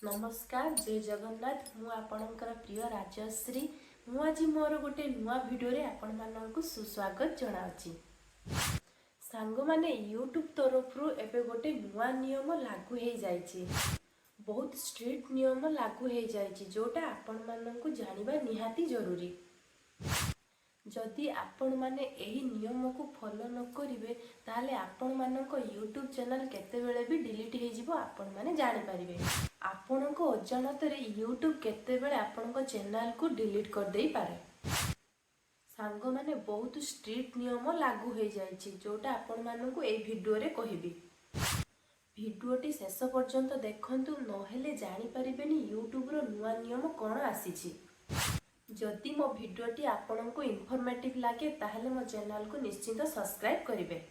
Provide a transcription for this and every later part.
नमस्कार जय जगन्नाथ मु आपणकर प्रिय राजश्री मु आज मोर गोटे नुआ वीडियो रे आपण माननकु सुस्वागत जणाउची। सांग माने यूट्यूब तरफ रु एबे गोटे नुआ नियम लागू हे जायछि। बहुत स्ट्रिक्ट नियम लागू हे जायछि जोटा आपण माननकु जानिबा निहाती जरूरी। जदि आपण माने एही नियम को फॉलो न करिवे ताले आपण मानक यूट्यूब चैनल केतेबेले भी डिलीट हे जिवो आपण माने जानि परिबे। आपणको अजाणतरे यूट्यूब केतेबेले आपणको चैनल को डिलीट कर देई पारे। सांग माने बहुत स्ट्रिक्ट नियम लागू हे जायछि जोटा आपण मानकु ए वीडियो रे कहिबी। वीडियोटी शेष पर्यंत देखंतु नहेले जानि परिबेनी यूट्यूब रो नुआ नियम कोन आसीछि। जदि मो वीडियोटी आपनको इनफॉर्मेटिव लगे ताहले मो चैनल को निश्चित सब्सक्राइब करिवे।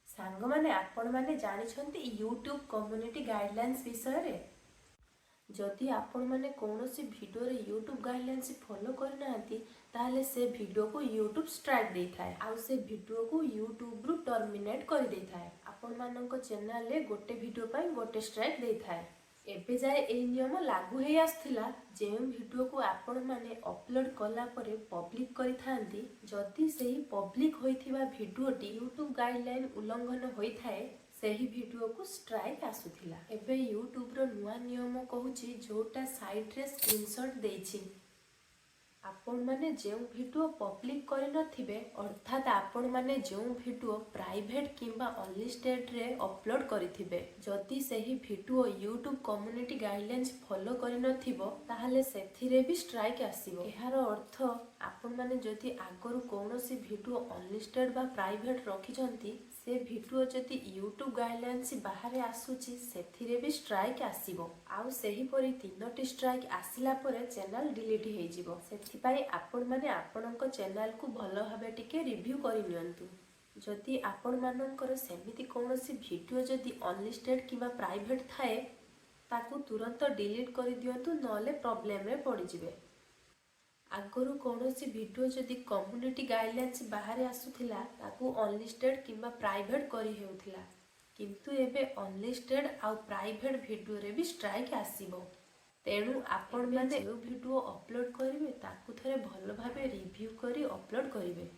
सांग माने आपण माने जानि छंती यूट्यूब कम्युनिटी गाइडलाइंस विषय रे। जदि आपण माने कोनोसी वीडियो रे यूट्यूब गाइडलाइंस फॉलो करनांती ताहले से वीडियो को यूट्यूब स्ट्राइक देई थाए आ से वीडियो को यूट्यूब रु टर्मिनेट कर देई थाए। आपण मानक चैनल रे गोटे वीडियो पई गोटे स्ट्राइक देई थाए। एबे जाए ए नियम लागू हे आस्थिला जे वीडियो को आपण माने अपलोड कला परे पब्लिक करि थांती जदि सेही पब्लिक होइथिबा वीडियोटी यूट्यूब गाइडलाइन उल्लंघन होई थाए सेही वीडियो को स्ट्राइक आसुथिला। एबे यूट्यूब रो नुआ नियम कहूची जोटा साइट रे स्क्रीनशॉट देछि। आपण माने जे वीडियो पब्लिक करि नथिबे अर्थात आपण माने जे वीडियो प्राइवेट किंबा अनलिस्टेड रे अपलोड करिथिबे जदि सेही video YouTube community guidelines follow करि नथिबो ताहाले सेथिरे भी स्ट्राइक आसीबो। एहार अर्थ आपण माने जदि आगरु कोनोसी वीडियो अनलिस्टेड बा प्राइवेट रखिजंती से वीडियो जदि यूट्यूब गाइडलाइंस बाहर आसुची सेथिरे भी स्ट्राइक आसीबो आउ सेही परि तीनोटी स्ट्राइक आसिला परे चैनल डिलीट हे जिवो। सेथिपाई आपण माने आपणक चैनल को भलो भाबे टिके रिव्यू करि नियंतु। जदि आपण मानकर सेमिति कोनोसी वीडियो जदि अनलिस्टेड किबा प्राइवेट थाए ताकू तुरंत डिलीट करि दियंतु नले प्रॉब्लम रे पड़ि जिवे। आगरु कोनोसी वीडियो जदि कम्युनिटी गाइडलाइंस बाहर आसुथिला ताकू अनलिस्टेड किंबा प्राइवेट करि हेउथिला किंतु एबे अनलिस्टेड आ प्राइवेट वीडियो रे भी स्ट्राइक आसीबो। तेणु आपण माने जो वीडियो अपलोड करिवे ताकू थरे भलो भाबे रिव्यू करी अपलोड करिवे।